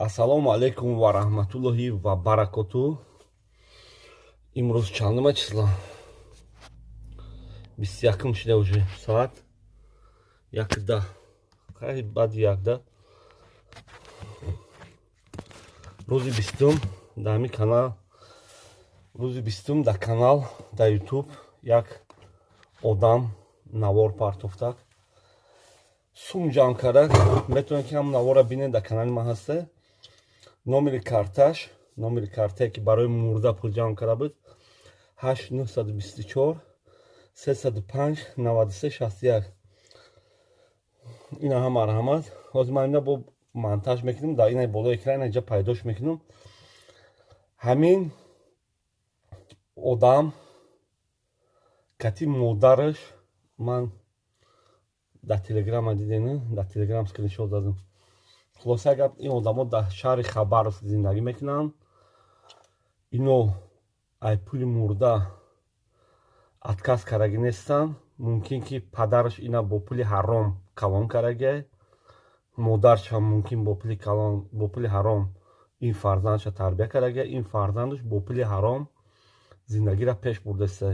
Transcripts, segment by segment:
Ассалому алейкум ва раҳматуллоҳи ва баракотуҳ. Имрӯз чандума числа? 21 шуда уже соат 1:10. Хай баъди 1:10. Рӯзи 20 дар ҳамин канал, рӯзи 20 дар канал дар YouTube як одам навор партофтак. Сум ҷамъ кардак. Метавонед ки ҳам навора бинед, дар канали ман ҳасте. Номери картае ки барои мурда пул ҷамъ карда буд 8924 305 9361. ина ҳам марҳамат. ҳозир ман ина бо монтаж мекунам, дар ина болои экран инҷа пайдош мекунам. ҳамин одам кати модараш ман дар телеграм дидем, дар телеграм скриншот дадам. хулоса гап, ин одамо дар шаҳри Хабаровск зиндагӣ мекунанд. ино ай пули мурда отказ кардаги нестанд. мумкин ки падараш ина бо пули ҳаром калон кардагия, модараш ҳам мумкин бо пули ҳаром ин фарзандша тарбия кардагия. ин фарзандаш бо пули ҳаром зиндагиро пеш бурдаста.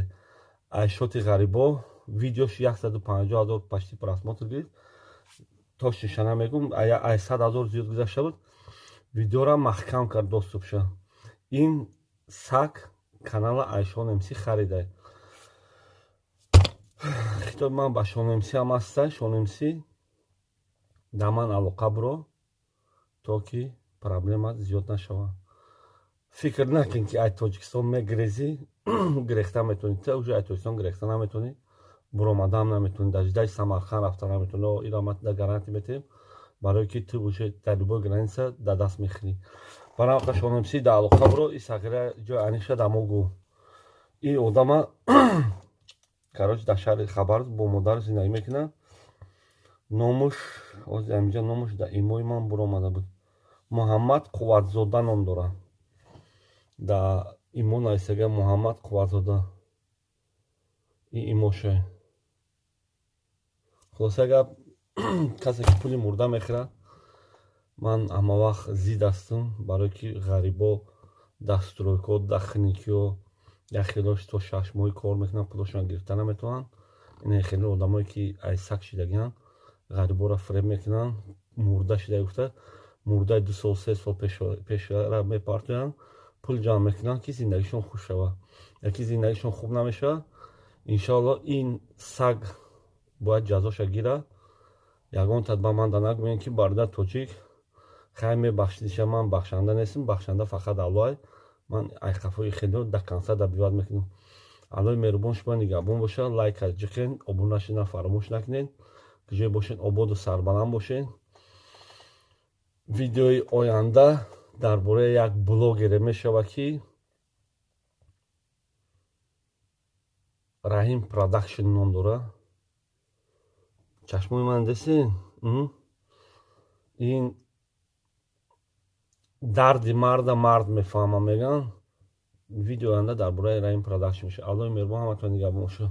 айшоти ғарибо видеош 150 000 пашти просмотр гирифт. точнеша намегум, ай 100 000 зиёд гузашта буд. видеора маҳкам кард доступша. ин саг канала Айшон МС харида. хитоб ман ба Шон МС ҳам аста. Шон МС дар ман алоқа биро, то ки проблема зиёд нашава. фикр накун ки ай Тоҷикистон мегрезӣ грехта метавонӣ. та уже ай Тоҷикистон грехта наметавонӣ, буромадам наметавонӣ, дар ҷидаи Самарқан рафта наметавонӣ. ира ма да гарантия метавонем, барое ки ту уже дар любой граница дар даст мехӯрӣ. барамақа Шон МС дар алоқа биро. ин сагира ҷои аниша дар мо гӯ. ин одама кароч дар шаҳри Хабаровск бо модар зиндагӣ мекунад. номуш ҳозир аминҷа номуш дар имои ман буромада буд. Муҳаммад Қувватзода ном дорад. дар имо нависага Муҳаммад Қувватзода. ин имоша. хулоса гап, касе ки пули мурда мехӯрад, ман ҳамавақт зид ҳастам, барое ки ғарибо дар стройко, дар хиникиҳо як хелош то 6 моҳӣ кор мекунанд, пулошон гирифта наметавонанд. ина хеле одамое ки ай саг шидагианд, ғариборо фиреб мекунанд, мурда шида гуфта, мурдаи 2 сол 3 сол пешра мепартоянд, пул ҷамъ мекунанд ки зиндагишон хуш шава. яки зиндагишон хуб намешава, иншоалло ин саг бояд ҷазоша гира. ягон тадба ман да нагӯям ки бародар тоҷик хай мебахшидиша. ман бахшанда нестам, бахшанда фақат Аллоҳ. ман айқафои хело да консерт да бивад мекунам. аллои меҳрубон шума нигоҳбон бошад. лайка ҷиқен, обуна шудан фаромӯш накунед. куҷое бошед, ободу сарбаланд бошед. видеои оянда дар бораи як блогере мешавад ки Раҳим продакшн ном дорад. чашмои ман дестед? ин дарди марда мард мефаҳма меган. видео оянда дар бораи Раҳим продакшн мешавад. аллои меҳрубон ҳаматон нигоҳбон бошад.